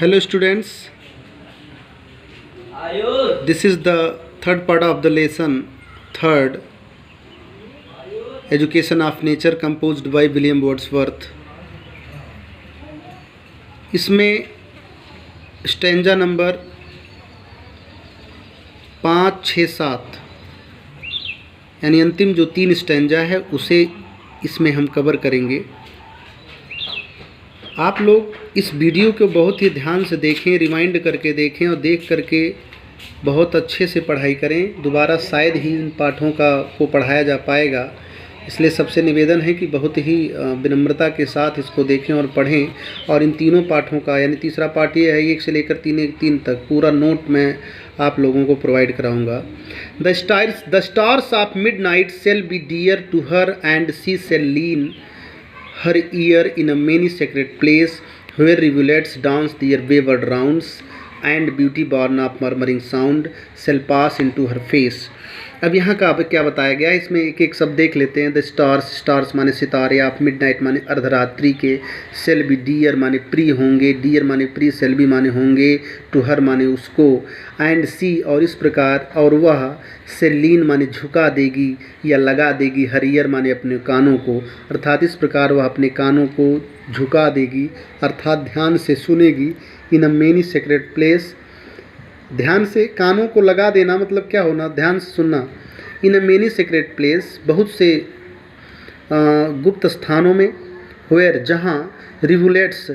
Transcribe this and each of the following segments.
Hello students, this is the third part of the lesson, third, Education of Nature composed by William Wordsworth. इसमें stanza number 5, 6, 7 यानी अंतिम जो 3 stanza है उसे इसमें हम कवर करेंगे। आप लोग इस वीडियो को बहुत ही ध्यान से देखें, रिमाइंड करके देखें और देख करके बहुत अच्छे से पढ़ाई करें। दोबारा शायद ही इन पाठों को पढ़ाया जा पाएगा, इसलिए सबसे निवेदन है कि बहुत ही विनम्रता के साथ इसको देखें और पढ़ें। और इन तीनों पाठों का यानी तीसरा पाठ ये है 1 से लेकर 3 तक पूरा नोट मैं आप लोगों को प्रोवाइड कराऊंगा। The stars of midnight shall be dear to her and she shall lean her ear in a many sacred place where rivulets dance their wayward rounds and beauty born of murmuring sound shall pass into her face। अब यहाँ का क्या बताया गया है, इसमें एक एक शब्द देख लेते हैं। द स्टार्स माने सितारे, आप मिडनाइट माने अर्धरात्रि के, सेल बी डियर माने प्रिय होंगे, डियर माने प्रिय, सेल बी माने होंगे, टू हर माने उसको, एंड सी और इस प्रकार, और वह, से लीन माने झुका देगी या लगा देगी, हर ईयर माने अपने कानों को, अर्थात इस प्रकार वह अपने कानों को झुका देगी अर्थात ध्यान से सुनेगी। इन अ मेनी सेक्रेट प्लेस, ध्यान से कानों को लगा देना मतलब क्या होना, ध्यान से सुनना। इन अ मेनी सेक्रेट प्लेस, बहुत से गुप्त स्थानों में, वेयर जहाँ, रिवुलेट्स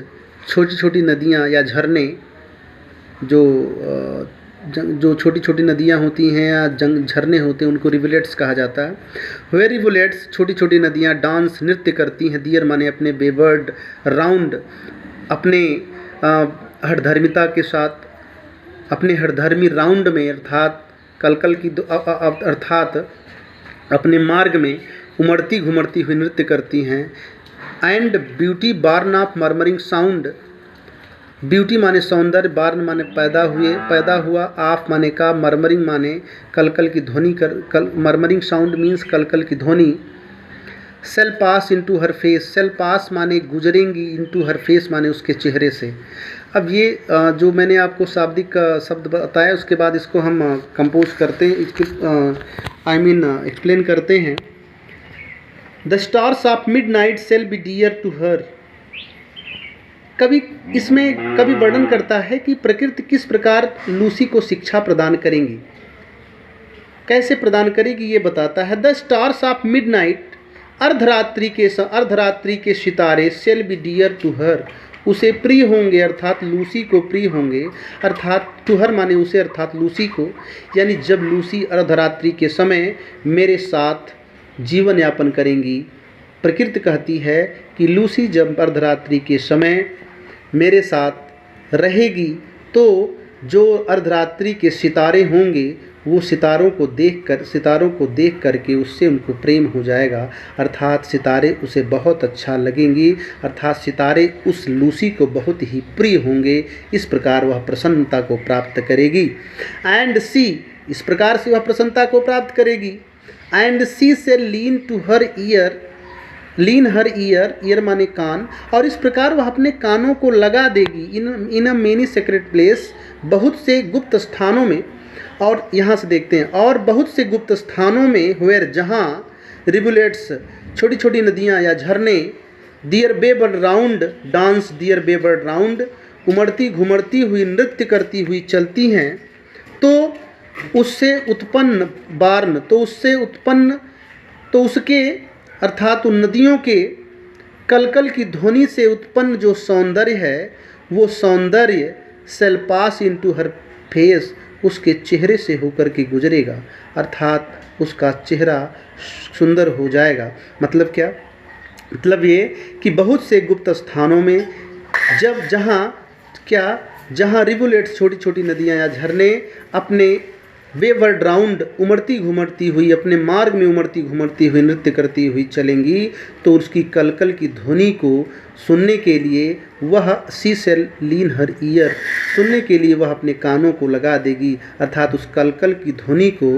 छोटी छोटी नदियाँ या झरने, जो छोटी छोटी नदियाँ होती हैं या झरने होते हैं उनको रिवुलेट्स कहा जाता है। वेयर रिवुलेट्स छोटी छोटी नदियाँ डांस नृत्य करती हैं, दियर माने अपने, बेवर्ड राउंड अपने हठधर्मिता के साथ, अपने हठधर्मी राउंड में अर्थात कलकल की अर्थात अपने मार्ग में उमड़ती घुमड़ती हुई नृत्य करती हैं। And beauty born of murmuring sound, beauty माने सौंदर्य, बार्न माने पैदा हुआ, ऑफ माने का, मर्मरिंग माने कलकल की ध्वनि मर्मरिंग साउंड मीन्स कलकल की ध्वनि। Shall pass into her face, shall pass माने गुजरेंगी, इनटू हर फेस माने उसके चेहरे से। अब ये जो मैंने आपको शाब्दिक शब्द बताया उसके बाद इसको हम कंपोज करते हैं, इसके एक्सप्लेन करते हैं। The stars of midnight shall be dear to her, कभी वर्णन करता है कि प्रकृति किस प्रकार लूसी को शिक्षा प्रदान करेंगी, कैसे प्रदान करेगी ये बताता है। The stars of midnight, अर्धरात्रि के सितारे, shall be dear to her उसे प्रिय होंगे अर्थात लूसी को प्रिय होंगे, अर्थात टू हर माने उसे अर्थात लूसी को, यानी जब लूसी अर्धरात्रि के समय मेरे साथ जीवन यापन करेंगी। प्रकृति कहती है कि लूसी जब अर्धरात्रि के समय मेरे साथ रहेगी तो जो अर्धरात्रि के सितारे होंगे वो सितारों को देख करके उससे उनको प्रेम हो जाएगा, अर्थात सितारे उसे बहुत अच्छा लगेंगी, अर्थात सितारे उस लूसी को बहुत ही प्रिय होंगे। इस प्रकार वह प्रसन्नता को प्राप्त करेगी। एंड सी, इस प्रकार से वह प्रसन्नता को प्राप्त करेगी। And she shall lean to her ear, lean her ear माने कान, और इस प्रकार वह अपने कानों को लगा देगी। इन अ मेनी सेक्रेट प्लेस, बहुत से गुप्त स्थानों में, और यहाँ से देखते हैं, और बहुत से गुप्त स्थानों में, वेयर जहाँ, रिवुलेट्स छोटी छोटी नदियाँ या झरने, दियर बेवर्ड राउंड डांस दियर बेवर्ड राउंड उमड़ती घुमड़ती हुई नृत्य करती हुई चलती हैं, तो उससे उत्पन्न बार्न, तो उसके अर्थात उन नदियों के कलकल की ध्वनि से उत्पन्न जो सौंदर्य है वो सौंदर्य shall pass into her face, उसके चेहरे से होकर के गुजरेगा, अर्थात उसका चेहरा सुंदर हो जाएगा। मतलब क्या, मतलब ये कि बहुत से गुप्त स्थानों में जहाँ रिवुलेट्स छोटी छोटी नदियाँ या झरने अपने वेवर्ड राउंड उमड़ती घुमड़ती हुई अपने मार्ग में उमड़ती घुमड़ती हुई नृत्य करती हुई चलेंगी, तो उसकी कलकल की ध्वनि को सुनने के लिए वह सी सेल लीन हर ईयर, सुनने के लिए वह अपने कानों को लगा देगी, अर्थात उस कलकल की ध्वनि को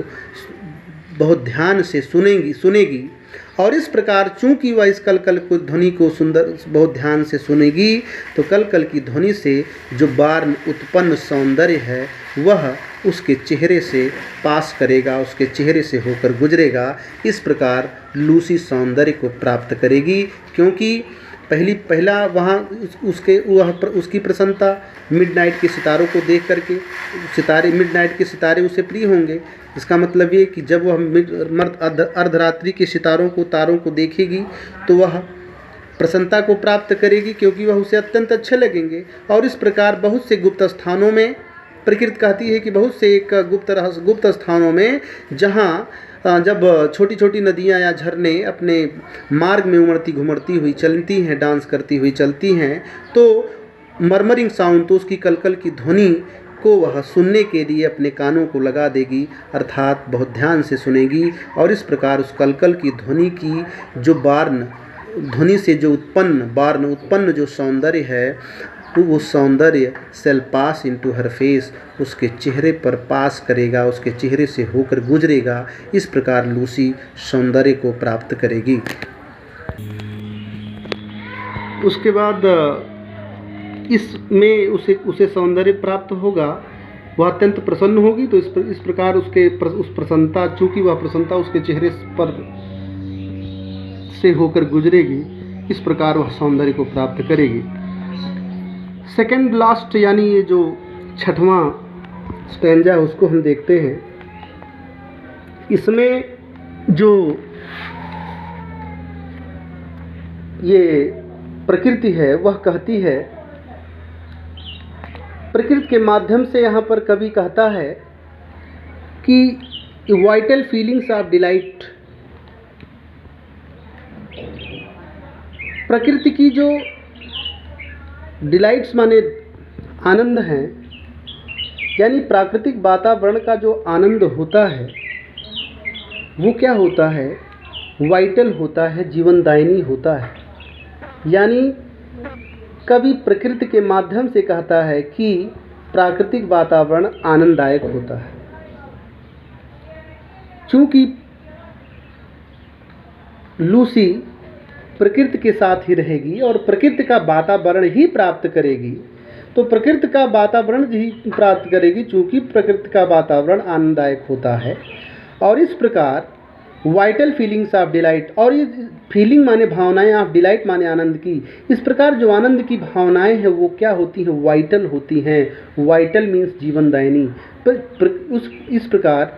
बहुत ध्यान से सुनेगी और इस प्रकार चूंकि वह इस कलकल को ध्वनि को सुंदर बहुत ध्यान से सुनेगी तो कलकल की ध्वनि से जो बार उत्पन्न सौंदर्य है वह उसके चेहरे से पास करेगा, उसके चेहरे से होकर गुजरेगा। इस प्रकार लूसी सौंदर्य को प्राप्त करेगी, क्योंकि पहला वहाँ उसकी प्रसन्नता मिडनाइट के सितारों को देख करके, मिडनाइट के सितारे उसे प्रिय होंगे। इसका मतलब ये कि जब वह अर्धरात्रि के तारों को देखेगी तो वह प्रसन्नता को प्राप्त करेगी, क्योंकि वह उसे अत्यंत अच्छे लगेंगे। और इस प्रकार बहुत से गुप्त स्थानों में प्रकृति कहती है कि बहुत से एक गुप्त स्थानों में जहाँ जब छोटी छोटी नदियाँ या झरने अपने मार्ग में उमड़ती घुमड़ती हुई चलती हैं, डांस करती हुई चलती हैं, तो मरमरिंग साउंड, तो उसकी कलकल की ध्वनि को वह सुनने के लिए अपने कानों को लगा देगी, अर्थात बहुत ध्यान से सुनेगी। और इस प्रकार उस कलकल की ध्वनि की जो ध्वनि से जो उत्पन्न जो सौंदर्य है, तो वो सौंदर्य shall pass into her face, उसके चेहरे पर पास करेगा, उसके चेहरे से होकर गुजरेगा। इस प्रकार लूसी सौंदर्य को प्राप्त करेगी। उसके बाद इसमें उसे सौंदर्य प्राप्त होगा, वह अत्यंत प्रसन्न होगी। तो इस प्रकार उस प्रसन्नता, चूँकि वह प्रसन्नता उसके चेहरे पर से होकर गुजरेगी, इस प्रकार वह सौंदर्य को प्राप्त करेगी। सेकेंड लास्ट यानी ये जो छठवां स्टैंजा है उसको हम देखते हैं। इसमें जो ये प्रकृति है वह कहती है, प्रकृति के माध्यम से यहाँ पर कवि कहता है कि वाइटल फीलिंग्स ऑफ डिलाइट, प्रकृति की जो डिलाइट्स माने आनंद हैं, यानी प्राकृतिक वातावरण का जो आनंद होता है वो क्या होता है, वाइटल होता है, जीवनदायिनी होता है। यानी कवि प्रकृति के माध्यम से कहता है कि प्राकृतिक वातावरण आनंददायक होता है। चूँकि लूसी प्रकृति के साथ ही रहेगी और प्रकृति का वातावरण ही प्राप्त करेगी, तो प्रकृति का वातावरण ही प्राप्त करेगी, चूँकि प्रकृति का वातावरण आनंददायक होता है। और इस प्रकार वाइटल फीलिंग्स ऑफ डिलाइट, और ये फीलिंग माने भावनाएं, ऑफ डिलाइट माने आनंद की, इस प्रकार जो आनंद की भावनाएं हैं वो क्या होती हैं, वाइटल होती हैं। वाइटल मीन्स जीवनदायिनी। इस प्रकार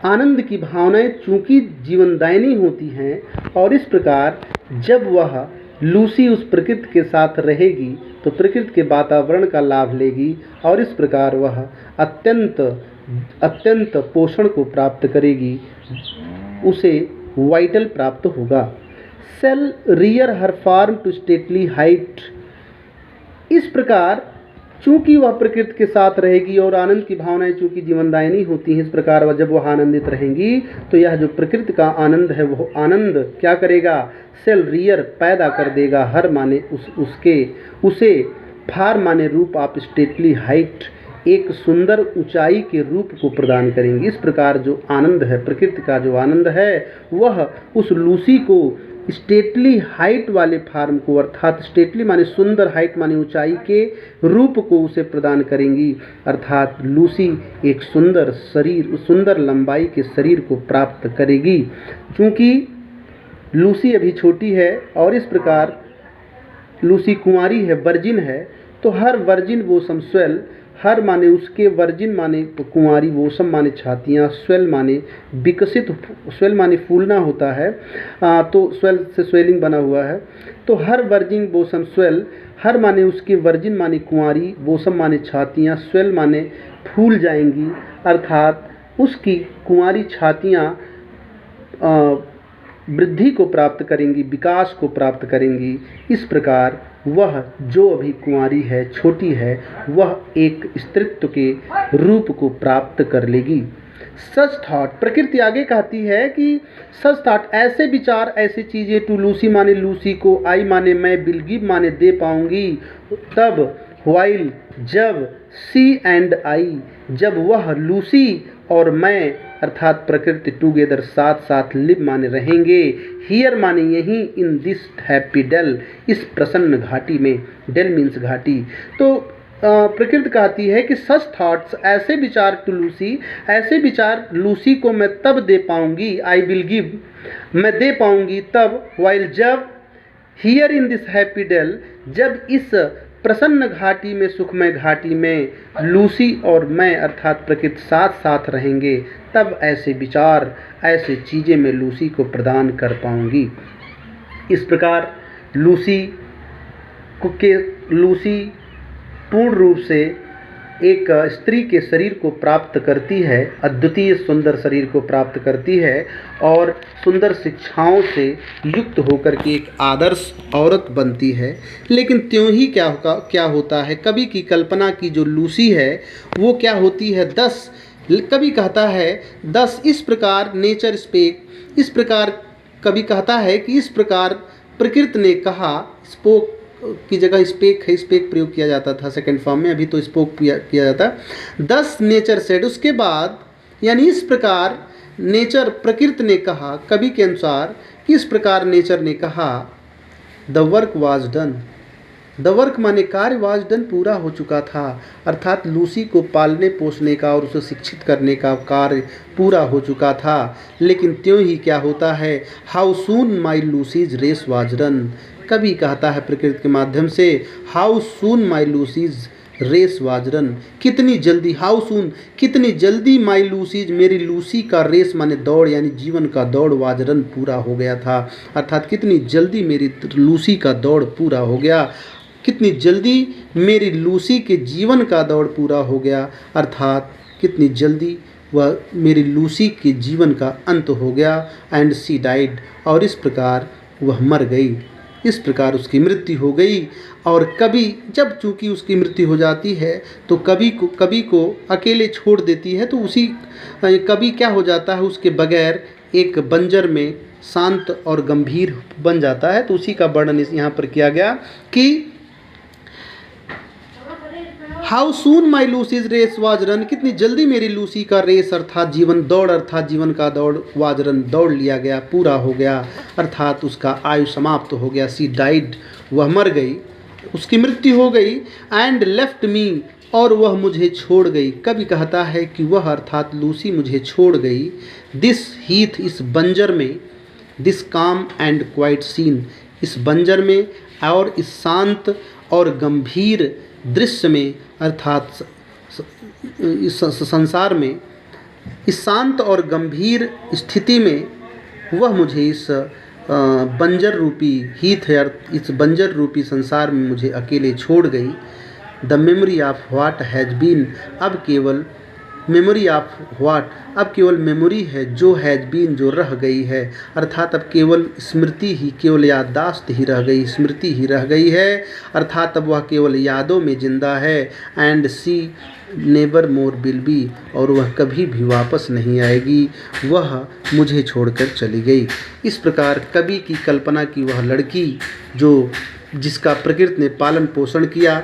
आनंद की भावनाएं चूँकि जीवनदायिनी होती हैं, और इस प्रकार जब वह लूसी उस प्रकृति के साथ रहेगी तो प्रकृति के वातावरण का लाभ लेगी, और इस प्रकार वह अत्यंत पोषण को प्राप्त करेगी, उसे वाइटल प्राप्त होगा। Shall rear her form to stately height. इस प्रकार चूँकि वह प्रकृति के साथ रहेगी और आनंद की भावनाएं चूँकि जीवनदायिनी होती हैं, इस प्रकार वह जब वह आनंदित रहेंगी तो यह जो प्रकृति का आनंद है वो आनंद क्या करेगा, सेल रियर पैदा कर देगा, हर माने उसे फार माने रूप ऑफ स्टेटली हाइट, एक सुंदर ऊंचाई के रूप को प्रदान करेंगे। इस प्रकार जो आनंद है, प्रकृति का जो आनंद है, वह उस लूसी को स्टेटली हाइट वाले फार्म को, अर्थात स्टेटली माने सुंदर, हाइट माने ऊंचाई के रूप को उसे प्रदान करेंगी, अर्थात लूसी एक सुंदर शरीर, सुंदर लंबाई के शरीर को प्राप्त करेगी। चूँकि लूसी अभी छोटी है और इस प्रकार लूसी कुंवारी है, वर्जिन है, तो हर वर्जिन वोसम स्वेल, हर माने उसके वर्जिन माने कुंवारी, वोसम माने छातियाँ, स्वेल माने विकसित, स्वेल माने फूलना होता है, तो स्वेल से स्वेलिंग बना हुआ है। तो हर वर्जिन वोसम स्वेल, हर माने उसके वर्जिन माने कुंवारी, वोसम माने छातियाँ, स्वेल माने फूल जाएंगी, अर्थात उसकी कुंवारी छातियाँ वृद्धि को प्राप्त करेंगी, विकास को प्राप्त करेंगी। इस प्रकार वह जो अभी कुंवारी है, छोटी है, वह एक स्त्रीत्व के रूप को प्राप्त कर लेगी। सच थॉट, प्रकृति आगे कहती है कि सच थॉट, ऐसे विचार, ऐसी चीज़ें टू लूसी माने लूसी को, आई माने मैं, विल गिव माने दे पाऊंगी, तब वाइल जब सी एंड आई जब वह लूसी और मैं अर्थात प्रकृति टुगेदर साथ साथ लिव माने रहेंगे, हियर माने यहीं, इन दिस हैप्पी डेल इस प्रसन्न घाटी में, डेल मीन्स घाटी। तो प्रकृति कहती है कि सच थॉट्स ऐसे विचार टू लूसी, ऐसे विचार लूसी को मैं तब दे पाऊंगी, आई विल गिव मैं दे पाऊंगी तब, वाइल जब, here in this happy dell जब इस प्रसन्न घाटी में, सुखमय घाटी में लूसी और मैं अर्थात प्रकृति साथ साथ रहेंगे, तब ऐसे विचार ऐसे चीज़ें मैं लूसी को प्रदान कर पाऊंगी। इस प्रकार लूसी पूर्ण रूप से एक स्त्री के शरीर को प्राप्त करती है, अद्वितीय सुंदर शरीर को प्राप्त करती है और सुंदर शिक्षाओं से युक्त होकर के एक आदर्श औरत बनती है। लेकिन त्यों ही क्या होता है, कवि की कल्पना की जो लूसी है वो क्या होती है, 10 कवि कहता है 10 इस प्रकार नेचर स्पेक, इस प्रकार कवि कहता है कि इस प्रकार प्रकृति ने कहा, स्पोक की जगह स्पेक है, स्पेक प्रयोग किया जाता था सेकंड फॉर्म में, अभी तो स्पोक किया जाता। 10 नेचर सेड, उसके बाद यानी इस प्रकार नेचर प्रकृति ने कहा, कवि के अनुसार कि इस प्रकार नेचर ने कहा, the work was done, the work माने कार्य, वाज डन पूरा हो चुका था, अर्थात लूसी को पालने पोसने का और उसे शिक्षित करने का कार्य पूरा हो चुका था। लेकिन त्यों ही क्या होता है, how soon my Lucy's race was run, कवि कहता है प्रकृति के माध्यम से, how soon my Lucy's race was run, कितनी जल्दी, हाउ सून कितनी जल्दी, माई लूसीज मेरी लूसी का रेस माने दौड़ यानी जीवन का दौड़, वाज रन पूरा हो गया था, अर्थात कितनी जल्दी मेरी लूसी का दौड़ पूरा हो गया, कितनी जल्दी मेरी लूसी के जीवन का दौड़ पूरा हो गया, अर्थात कितनी जल्दी वह मेरी लूसी के जीवन का अंत हो गया। एंड सी डाइड, और इस प्रकार वह मर गई, इस प्रकार उसकी मृत्यु हो गई। और कवि जब चूँकि उसकी मृत्यु हो जाती है तो कवि को अकेले छोड़ देती है, तो उसी कवि क्या हो जाता है, उसके बगैर एक बंजर में शांत और गंभीर बन जाता है। तो उसी का वर्णन यहाँ पर किया गया कि how soon my Lucy's race was run, कितनी जल्दी मेरी लूसी का रेस अर्थात जीवन दौड़, अर्थात जीवन का दौड़, वाज रन दौड़ लिया गया, पूरा हो गया, अर्थात उसका आयु समाप्त हो गया। सी डाइड, वह मर गई, उसकी मृत्यु हो गई। एंड लेफ्ट मी, और वह मुझे छोड़ गई, कवि कहता है कि वह अर्थात लूसी मुझे छोड़ गई। दिस हीथ, इस बंजर में, दिस काम एंड क्वाइट सीन, इस बंजर में और इस शांत और गंभीर दृश्य में, अर्थात इस संसार में, इस शांत और गंभीर स्थिति में वह मुझे इस बंजर रूपी हीथ है, इस बंजर रूपी संसार में मुझे अकेले छोड़ गई। The memory of what has been, अब केवल मेमोरी ऑफ व्हाट, अब केवल मेमोरी है जो हैज़ बीन, जो रह गई है, अर्थात अब केवल स्मृति ही, केवल याददाश्त ही रह गई, स्मृति ही रह गई है, अर्थात अब वह केवल यादों में जिंदा है। And she never more will be, और वह कभी भी वापस नहीं आएगी, वह मुझे छोड़कर चली गई। इस प्रकार कवि की कल्पना की वह लड़की जो जिसका प्रकृति ने पालन पोषण किया,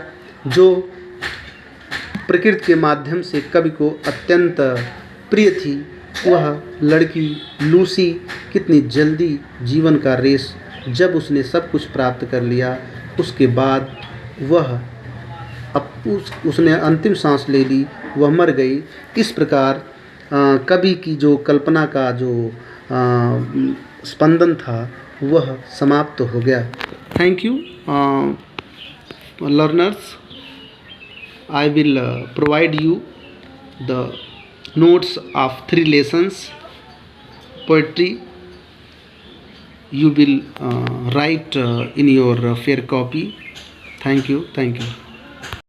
जो प्रकृति के माध्यम से कवि को अत्यंत प्रिय थी, वह लड़की लूसी कितनी जल्दी जीवन का रेस, जब उसने सब कुछ प्राप्त कर लिया उसके बाद वह उसने अंतिम सांस ले ली, वह मर गई। इस प्रकार कवि की जो कल्पना का जो स्पंदन था वह समाप्त हो गया। Thank you learners. I will provide you the notes of 3 lessons poetry. You will write in your fair copy. Thank you.